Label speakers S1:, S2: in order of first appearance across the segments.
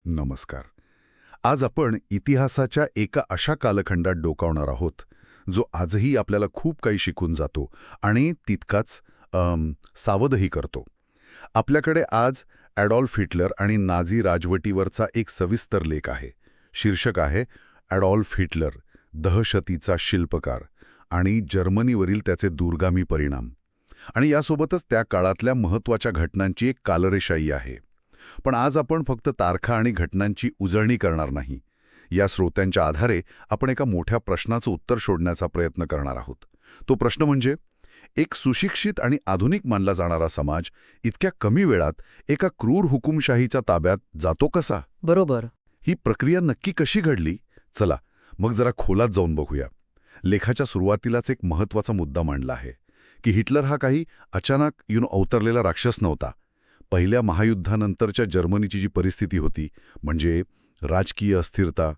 S1: नमस्कार. आज आपण इतिहासाच्या एका अशा कालखंडात डोकावणार आहोत जो आजही आपल्याला खूप काही शिकून जातो आणि तितकाच सावधही करतो. आपल्याकडे आज ॲडॉल्फ हिटलर आणि नाझी राजवटीवरचा एक सविस्तर लेख आहे. शीर्षक आहे ॲडॉल्फ हिटलर, दहशतीचा शिल्पकार आणि जर्मनीवरील त्याचे दूरगामी परिणाम. आणि यासोबतच त्या काळातल्या महत्त्वाच्या घटनांची एक कालरेषाही आहे. पण आज आपण फक्त तारखा आणि घटनांची उजळणी करणार नाही. या स्रोतांच्या आधारे आपण एका मोठ्या प्रश्नाचं उत्तर शोधण्याचा प्रयत्न करणार आहोत. तो प्रश्न म्हणजे, एक सुशिक्षित आणि आधुनिक मानला जाणारा समाज इतक्या कमी वेळात एका क्रूर हुकुमशाहीच्या ताब्यात जातो कसा?
S2: बरोबर.
S1: ही प्रक्रिया नक्की कशी घडली? चला मग जरा खोलात जाऊन बघूया. लेखाच्या सुरुवातीलाच एक महत्त्वाचा मुद्दा मांडला आहे की हिटलर हा काही अचानक अवतरलेला राक्षस नव्हता. पहिल्या महायुद्धानंतरच्या जर्मनीची जी परिस्थिती होती, म्हणजे राजकीय अस्थिरता,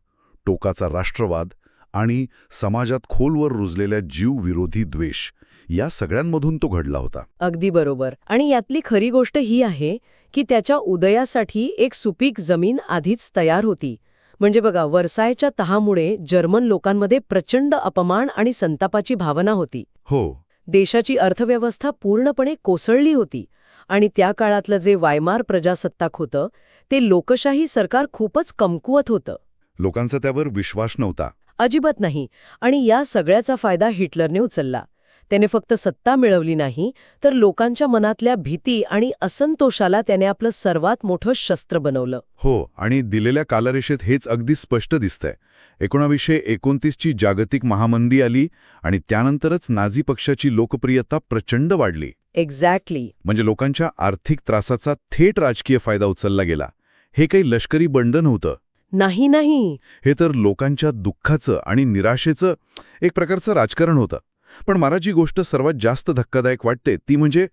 S1: टोकाचा राष्ट्रवाद आणि समाजात खोलवर रुजलेल्या जीवविरोधी द्वेष, या सगळ्यांमधून तो घडला होता.
S2: अगदी बरोबर. आणि यातली खरी गोष्ट ही आहे की त्याच्या उदयासाठी एक सुपीक जमीन आधीच तयार होती. म्हणजे बघा, वर्सायच्या तहामुळे जर्मन लोकांमध्ये प्रचंड अपमान आणि संतापाची भावना होती.
S1: हो.
S2: देशाची अर्थव्यवस्था पूर्णपणे कोसळली होती आणि त्या काळातलं जे वायमार प्रजासत्ताक होतं ते लोकशाही सरकार खूपच कमकुवत होतं.
S1: लोकांचा त्यावर विश्वास नव्हता.
S2: अजिबात नाही. आणि या सगळ्याचा फायदा हिटलरने उचलला. त्याने फक्त सत्ता मिळवली नाही, तर लोकांच्या मनातल्या भीती आणि असंतोषाला त्याने आपलं सर्वात मोठं शस्त्र बनवलं.
S1: हो, आणि दिलेल्या कालरेषेत हेच अगदी स्पष्ट दिसतंय. 1929ची जागतिक महामंदी आली आणि त्यानंतरच नाझी पक्षाची लोकप्रियता प्रचंड वाढली.
S2: एक्झॅक्टली.
S1: म्हणजे लोकांच्या आर्थिक त्रासाचा थेट राजकीय फायदा उचलला गेला. हे काही लष्करी बंड नव्हतं.
S2: नाही.
S1: हे तर लोकांच्या दुःखाचं आणि निराशेचं एक प्रकारचं राजकारण होतं. पण मला जी गोष्ट सर्वात जास्त धक्कादायक वाटते ती म्हणजे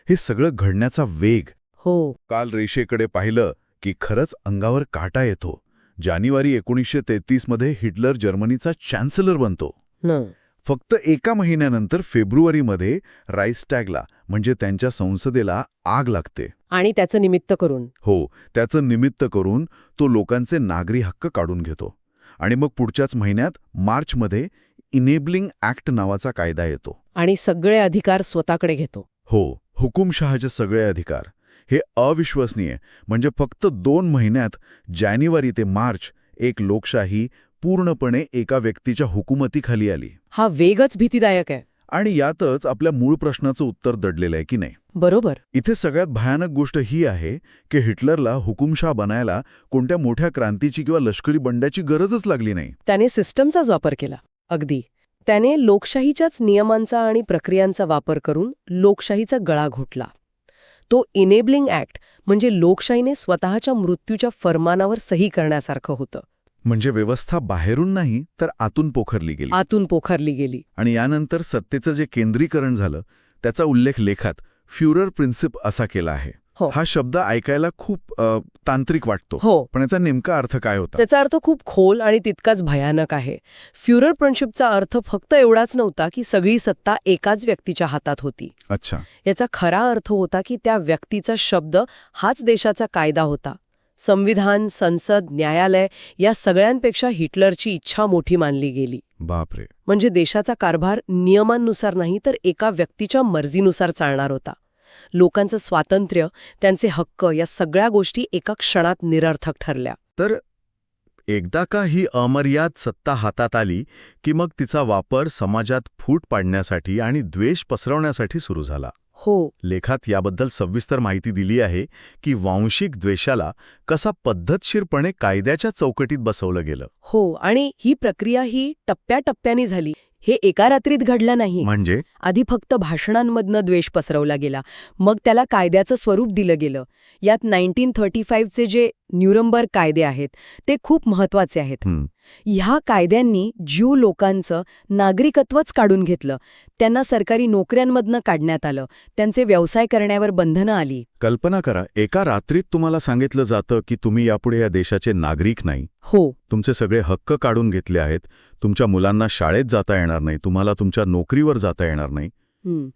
S1: हे सगळं घडण्याचा वेग.
S2: हो.
S1: काल रेषेकडे पाहिलं की खरंच अंगावर काटा येतो. जानेवारी 1933मध्ये हिटलर जर्मनीचा चॅन्सलर बनतो. फक्त एका महिन्यानंतर फेब्रुवारीमध्ये राईस्टॅगला, म्हणजे त्यांच्या संसदेला आग लागते.
S2: आणि त्याचं निमित्त करून.
S1: हो, त्याचं निमित्त करून तो लोकांचे नागरी हक्क काढून घेतो. आणि मग पुढच्याच महिन्यात मार्चमध्ये इनेबलिंग ॲक्ट नावाचा कायदा येतो.
S2: आणि सगळे अधिकार स्वतःकडे घेतो.
S1: हो, हुकुमशहाचे सगळे अधिकार. हे अविश्वसनीय. म्हणजे फक्त 2 महिन्यात, जानेवारी ते मार्च, एक लोकशाही पूर्णपणे एका व्यक्तीच्या हुकुमतीखाली आली.
S2: हा वेगच भीतीदायक आहे.
S1: आणि यातच आपल्या मूळ प्रश्नाचं उत्तर दडलेलं आहे की नाही?
S2: बरोबर.
S1: इथे सगळ्यात भयानक गोष्ट ही आहे की हिटलरला हुकुमशाह बनायला कोणत्या मोठ्या क्रांतीची किंवा लष्करी बंडाची गरजच लागली नाही.
S2: त्याने सिस्टमचाच वापर केला. अगदी. त्याने लोकशाहीच्याच नियमांचा आणि प्रक्रियांचा वापर करून लोकशाहीचा गळा घोटला. तो इनेबलिंग ॲक्ट म्हणजे लोकशाहीने स्वतःच्या मृत्यूच्या फरमानावर सही करण्यासारखं होतं.
S1: म्हणजे व्यवस्था बाहेरून नाही तर आतून पोखरली गेली. आणि यानंतर सत्तेचं जे केंद्रीकरण झालं त्याचा उल्लेख लेखात फ्युरर प्रिन्सिप असा केला आहे.
S2: हो.
S1: हा शब्द ऐकायला खूप तांत्रिक वाटतो.
S2: हो.
S1: पण याचा नेमका अर्थ काय होता?
S2: त्याचा अर्थ खूप खोल आणि तितकाच भयानक आहे. फ्युरर प्रिन्सिपचा अर्थ फक्त एवढाच नव्हता की सगळी सत्ता एकाच व्यक्तीच्या हातात होती.
S1: अच्छा.
S2: याचा खरा अर्थ होता की त्या व्यक्तीचा शब्द हाच देशाचा कायदा होता. संविधान, संसद, न्यायालय या सगळ्यांपेक्षा हिटलरची इच्छा मोठी मानली गेली.
S1: बापरे.
S2: म्हणजे देशाचा कारभार नियमांनुसार नाही तर एका व्यक्तीच्या मर्जीनुसार चालणार होता. लोकांचं स्वातंत्र्य, त्यांचे हक्क या सगळ्या गोष्टी एका क्षणात निरर्थक ठरल्या.
S1: तर एकदा का ही अमर्याद सत्ता हातात आली की मग तिचा वापर समाजात फूट पाडण्यासाठी आणि द्वेष पसरवण्यासाठी सुरू झाला.
S2: हो.
S1: लेखात याबद्दल सविस्तर माहिती दिली आहे की वांशिक द्वेषाला कसा पद्धतशीरपणे कायद्याच्या चौकटीत बसवलं गेलं.
S2: हो. आणि ही प्रक्रिया ही टप्प्याटप्प्याने झाली. हे एका रात्रीत घडलं नाही.
S1: म्हणजे
S2: आधी फक्त भाषणांमधनं द्वेष पसरवला गेला, मग त्याला कायद्याचं स्वरूप दिलं गेलं. यात 1935चे जे न्यूरमबर्ग कायदे आहेत ते खूप महत्वाचे आहेत. ह्या कायद्यांनी ज्यू लोकांचं नागरिकत्वच काढून घेतलं. त्यांना सरकारी नोकऱ्यांमधनं काढण्यात आलं. त्यांचे व्यवसाय करण्यावर बंधनं आली.
S1: कल्पना करा, एका रात्रीत तुम्हाला सांगितलं जातं की तुम्ही यापुढे या देशाचे नागरिक नाही.
S2: हो.
S1: तुमचे सगळे हक्क काढून घेतले आहेत. तुमच्या मुलांना शाळेत जाता येणार नाही, तुम्हाला तुमच्या नोकरीवर जाता येणार नाही.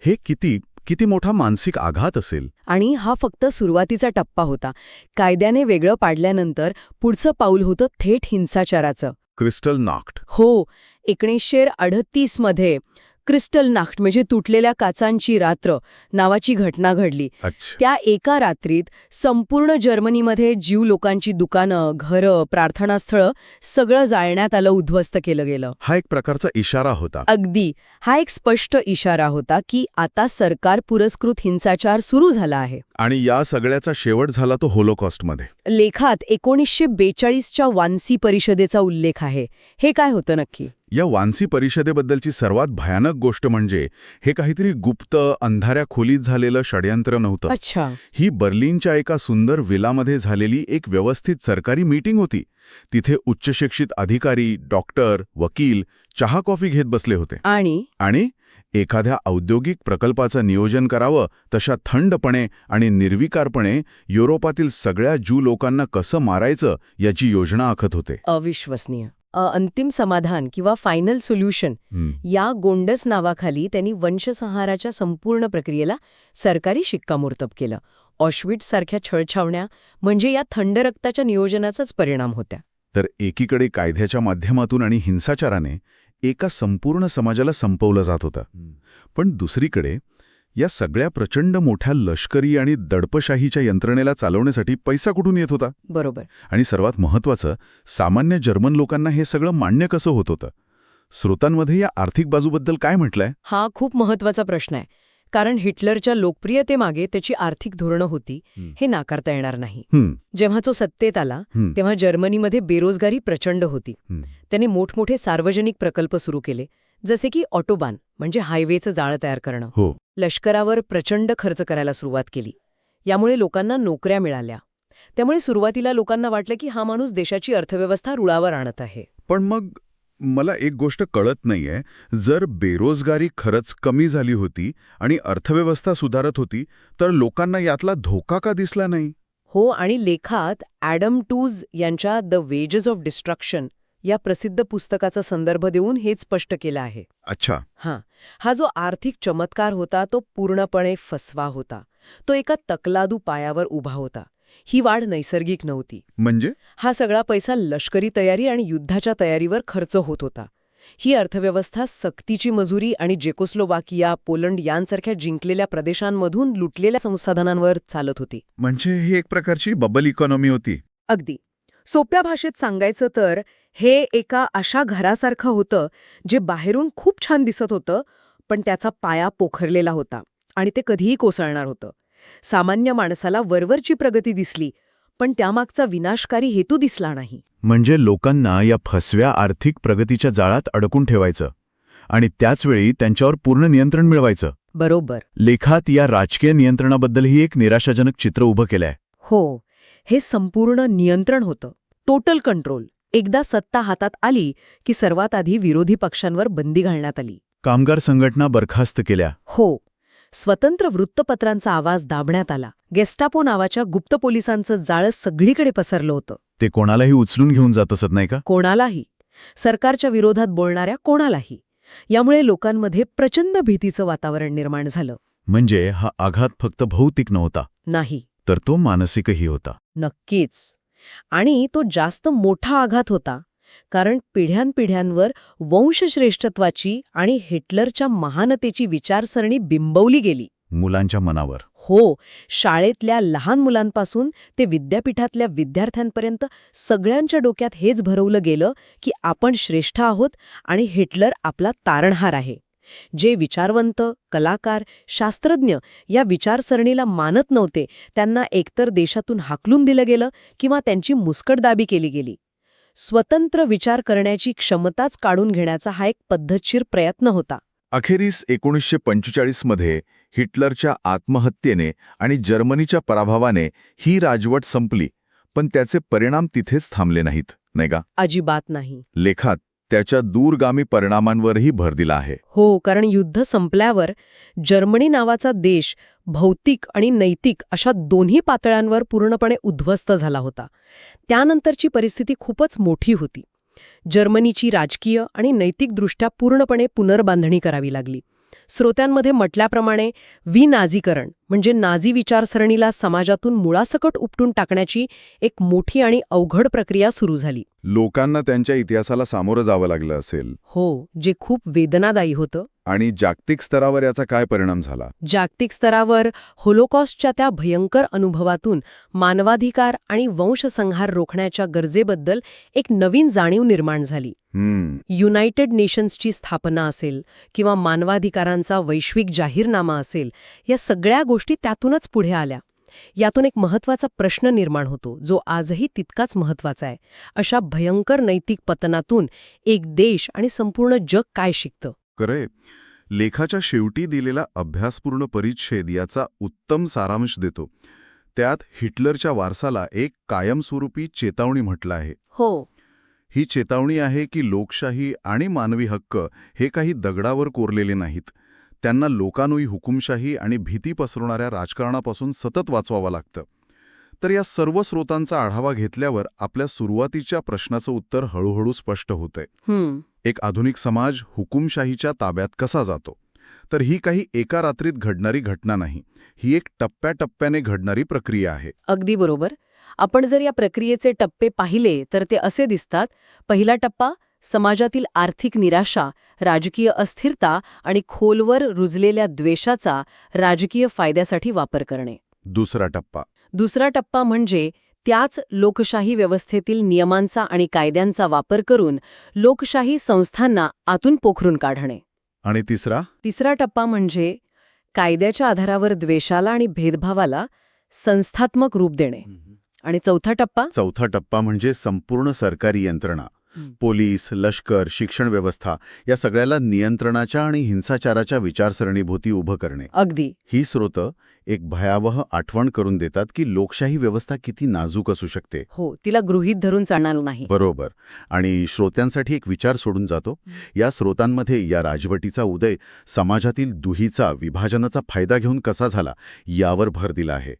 S1: हे किती किती मोठा मानसिक आघात असेल.
S2: आणि हा फक्त सुरुवातीचा टप्पा होता. कायद्याने वेगळं पाडल्यानंतर पुढचं पाऊल होतं थेट हिंसाचाराचं.
S1: Crystal knocked.
S2: हो, 1938 मध्ये क्रिस्टल नाख्ट म्हणजे तुटलेल्या काचांची रात्र नावाची घटना घडली.
S1: अच्छा.
S2: त्या एका रात्रीत संपूर्ण जर्मनीमध्ये जीव लोकांची दुकानं, घरं, प्रार्थनास्थळं सगळं जाळण्यात आलं, उद्ध्वस्त केलं गेलं.
S1: हा एक प्रकारचा इशारा होता.
S2: अगदी. हा एक स्पष्ट इशारा होता की आता सरकार पुरस्कृत हिंसाचार सुरू झाला आहे.
S1: आणि या सगळ्याचा शेवट झाला तो होलोकॉस्टमध्ये.
S2: लेखात 1942च्या वान्सी परिषदेचा उल्लेख आहे. हे काय होतं नक्की?
S1: या वान्सी परिषदेबद्दलची सर्वात भयानक गोष्ट म्हणजे हे काहीतरी गुप्त अंधाऱ्या खोलीत झालेलं षड्यंत्र नव्हतं.
S2: अच्छा.
S1: ही बर्लिनच्या एका सुंदर विलामध्ये झालेली एक व्यवस्थित सरकारी मीटिंग होती. तिथे उच्चशिक्षित अधिकारी, डॉक्टर, वकील चहा कॉफी घेत बसले होते. आणि एखाद्या औद्योगिक प्रकल्पाचं नियोजन करावं तशा थंडपणे आणि निर्विकारपणे युरोपातील सगळ्या ज्यू लोकांना कसं मारायचं याची योजना आखत होते.
S2: अविश्वसनीय. अंतिम समाधान किंवा फायनल सोल्युशन या गोंडस नावाखाली त्यांनी वंशसंहाराच्या संपूर्ण प्रक्रियेला सरकारी शिक्कामोर्तब केलं. ऑशविट्झसारख्या छळछावण्या म्हणजे या थंड रक्ताच्या नियोजनाचाच परिणाम होत्या.
S1: तर एकीकडे कायद्याच्या माध्यमातून आणि हिंसाचाराने एका संपूर्ण समाजाला संपवलं जात होतं. पण दुसरीकडे या सगळ्या प्रचंड मोठ्या लष्करी आणि दडपशाहीच्या यंत्रणेला चालवण्यासाठी पैसा कुठून येत होता?
S2: बरोबर.
S1: आणि सर्वात महत्त्वाचं, सामान्य जर्मन लोकांना हे सगळं मान्य कसं होत होतं? स्रोतांमध्ये या आर्थिक बाजूबद्दल काय म्हटलंय?
S2: हा खूप महत्त्वाचा प्रश्न आहे. कारण हिटलरच्या लोकप्रियतेमागे त्याची आर्थिक धोरणं होती हे नाकारता येणार नाही. जेव्हा तो सत्तेत आला तेव्हा जर्मनीमध्ये बेरोजगारी प्रचंड होती. त्याने मोठमोठे सार्वजनिक प्रकल्प सुरू केले, जसे की ऑटोबान म्हणजे हायवेचं जाळं तयार करणं.
S1: हो.
S2: लष्करावर प्रचंड खर्च करायला सुरुवात केली. यामुळे लोकांना नोकऱ्या मिळाल्या. त्यामुळे सुरुवातीला लोकांना वाटलं की हा माणूस देशाची अर्थव्यवस्था रुळावर आणत आहे.
S1: पण मग मला एक गोष्ट कळत नाहीये, जर बेरोजगारी खरंच कमी झाली होती आणि अर्थव्यवस्था सुधारत होती तर लोकांना यातला धोका का दिसला नाही?
S2: हो, आणि लेखात ॲडम टूज यांच्या द वेजेस ऑफ डिस्ट्रक्शन या प्रसिद्ध पुस्तकाचा संदर्भ देऊन हेच स्पष्ट केलं आहे.
S1: अच्छा.
S2: हा जो आर्थिक चमत्कार होता तो पूर्णपणे फसवा होता. तो एका तकलादू पायावर उभा होता. ही वाढ नैसर्गिक नव्हती.
S1: म्हणजे
S2: हा सगळा पैसा लष्करी तयारी आणि युद्धाच्या तयारीवर खर्च होत होता. ही अर्थव्यवस्था सक्तीची मजुरी आणि जेकोस्लोवाकिया, पोलंड यांसारख्या जिंकलेल्या प्रदेशांमधून लुटलेल्या संसाधनांवर चालत होती.
S1: म्हणजे ही एक प्रकारची बबल इकॉनॉमी होती.
S2: अगदी. सोप्या भाषेत सांगायचं तर हे एका अशा घरासारखं होतं जे बाहेरून खूप छान दिसत होतं, पण त्याचा पाया पोखरलेला होता आणि ते कधीही कोसळणार होतं. सामान्य माणसाला वरवरची प्रगती दिसली, पण त्यामागचा विनाशकारी हेतू दिसला नाही.
S3: म्हणजे लोकांना या फसव्या आर्थिक प्रगतीच्या जाळात अडकून ठेवायचं आणि त्याचवेळी त्यांच्यावर पूर्ण नियंत्रण मिळवायचं.
S2: बरोबर.
S3: लेखात या राजकीय नियंत्रणाबद्दलही एक निराशाजनक चित्र उभं केलंय.
S2: हो, हे संपूर्ण नियंत्रण होतं. Total control. एकदा सत्ता हातात आली की सर्वात आधी विरोधी पक्षांवर बंदी घालण्यात आली.
S3: कामगार संघटना बरखास्त केल्या.
S2: हो. स्वतंत्र वृत्तपत्रांचा आवाज दाबण्यात आला. गेस्टापो नावाच्या गुप्त पोलिसांचं जाळं सगळीकडे पसरलं होतं.
S3: ते कोणालाही उचलून घेऊन जात असत नाही का?
S2: कोणालाही. सरकारच्या विरोधात बोलणाऱ्या कोणालाही. यामुळे लोकांमध्ये प्रचंड भीतीचं वातावरण निर्माण झालं.
S3: म्हणजे हा आघात फक्त भौतिक नव्हता,
S2: नाही,
S3: तर तो मानसिकही होता.
S2: नक्कीच. आणि तो जास्त मोठा आघात होता, कारण पिढ्यानपिढ्यांवर वंशश्रेष्ठत्वाची आणि हिटलरच्या महानतेची विचारसरणी बिंबवली गेली.
S3: मुलांच्या मनावर.
S2: हो, शाळेतल्या लहान मुलांपासून ते विद्यापीठातल्या विद्यार्थ्यांपर्यंत सगळ्यांच्या डोक्यात हेच भरवलं गेलं की आपण श्रेष्ठ आहोत आणि हिटलर आपला तारणहार आहे. जे विचारवंत, कलाकार, शास्त्रज्ञ या विचारसरणीला मानत नव्हते त्यांना एकतर देशातून हाकलून दिलं गेलं किंवा त्यांची मुस्कटदाबी केली गेली. स्वतंत्र विचार करण्याची क्षमताच काढून घेण्याचा हा एक पद्धतशीर प्रयत्न होता.
S1: अखेरीस 1945 मध्ये हिटलरच्या आत्महत्येने आणि जर्मनीच्या पराभवाने ही राजवट संपली, पण त्याचे परिणाम तिथेच थांबले नाहीत, नाही का?
S2: अजिबात नाही.
S1: लेखात त्याच्या दूरगामी परिणामांवरही भर दिला आहे.
S2: हो, कारण युद्ध संपल्यावर जर्मनी नावाचा देश भौतिक आणि नैतिक अशा दोन्ही पातळ्यांवर पूर्णपणे उद्ध्वस्त झाला होता. त्यानंतरची परिस्थिती खूपच मोठी होती. जर्मनीची राजकीय आणि नैतिकदृष्ट्या पूर्णपणे पुनर्बांधणी करावी लागली. श्रोत्यांमध्ये म्हटल्याप्रमाणे विनाझीकरण म्हणजे नाझी विचारसरणीला समाजातून मुळासकट उपटून टाकण्याची एक मोठी आणि अवघड प्रक्रिया सुरू झाली.
S1: लोकांना त्यांच्या इतिहासाला सामोरं जावं लागलं असेल.
S2: हो, जे खूप वेदनादायी होतं.
S1: आणि जागतिक स्तरावर याचा काय परिणाम झाला?
S2: जागतिक स्तरावर होलोकॉस्टच्या त्या भयंकर अनुभवातून मानवाधिकार आणि वंशसंहार रोखण्याच्या गरजेबद्दल एक नवीन जाणीव निर्माण झाली. युनायटेड नेशन्सची स्थापना असेल किंवा मानवाधिकारांचा वैश्विक जाहीरनामा असेल, या सगळ्या गोष्टी त्यातूनच पुढे आल्या. यातून एक महत्त्वाचा प्रश्न निर्माण होतो, जो आजही तितकाच महत्त्वाचा आहे. अशा भयंकर नैतिक पतनातून एक देश आणि संपूर्ण जग काय शिकतं?
S1: खरंय, लेखाच्या शेवटी दिलेला अभ्यासपूर्ण परिच्छेद याचा उत्तम सारांश देतो. त्यात हिटलरच्या वारसाला एक कायमस्वरूपी चेतावणी म्हटलं आहे.
S2: हो,
S1: ही चेतावणी आहे की लोकशाही आणि मानवी हक्क हे काही दगडावर कोरलेले नाहीत. त्यांना लोकांनुई हुकुमशाही आणि भीती पसरवणाऱ्या राजकारणापासून सतत वाचवावं लागतं. तर या सर्व स्रोतांचा आढावा घेतल्यावर आपल्या सुरुवातीच्या प्रश्नाचं उत्तर हळूहळू स्पष्ट होतंय. एक आधुनिक समाज हुकुमशाहीच्या ताब्यात कसा जातो? तर ही काही एका रात्रीत घडणारी घटना नाही. ही एक टप्प्याटप्प्याने घडणारी प्रक्रिया आहे.
S2: अगदी बरोबर. आपण जर या प्रक्रियेचे टप्पे पाहिले तर ते असे दिसतात. पहिला टप्पा, समाजातील आर्थिक निराशा, राजकीय अस्थिरता आणि खोलवर रुजलेल्या द्वेषाचा राजकीय फायद्यासाठी वापर करणे. दुसरा टप्पा म्हणजे त्याच लोकशाही व्यवस्थेतील नियमांचा आणि कायद्यांचा वापर करून लोकशाही संस्थांना आतून पोखरून काढणे.
S1: आणि
S2: तिसरा टप्पा म्हणजे कायद्याच्या आधारावर द्वेषाला आणि भेदभावाला संस्थात्मक रूप देणे. आणि चौथा टप्पा
S1: म्हणजे संपूर्ण सरकारी यंत्रणा, पोलीस, लष्कर, शिक्षण व्यवस्था या सगळ्याला नियंत्रणाच्या आणि हिंसाचाराच्या विचारसरणीभोवती उभं करणे.
S2: अगदी.
S1: ही स्रोतं एक भयावह आठवण करून देतात की लोकशाही व्यवस्था किती नाजूक असू शकते.
S2: हो, तिला गृहीत धरून चालणार नाही.
S1: बरोबर. आणि श्रोत्यांसाठी एक विचार सोडून जातो. या स्रोतांमध्ये या राजवटीचा उदय समाजातील दुहीचा, विभाजनाचा फायदा घेऊन कसा झाला यावर भर दिला आहे.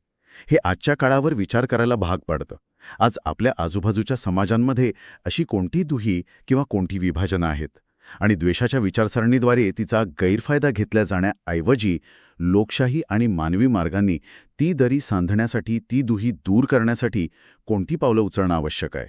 S1: हे आजच्या काळावर विचार करायला भाग पाडतं. आज आपल्या आजूबाजूच्या समाजांमध्ये अशी कोणती दुही किंवा कोणती विभाजनं आहेत आणि द्वेषाच्या विचारसरणीद्वारे तिचा गैरफायदा घेतला जाण्याऐवजी लोकशाही आणि मानवी मार्गांनी ती दरी सांधण्यासाठी, ती दुही दूर करण्यासाठी कोणती पावलं उचलणं आवश्यक आहे?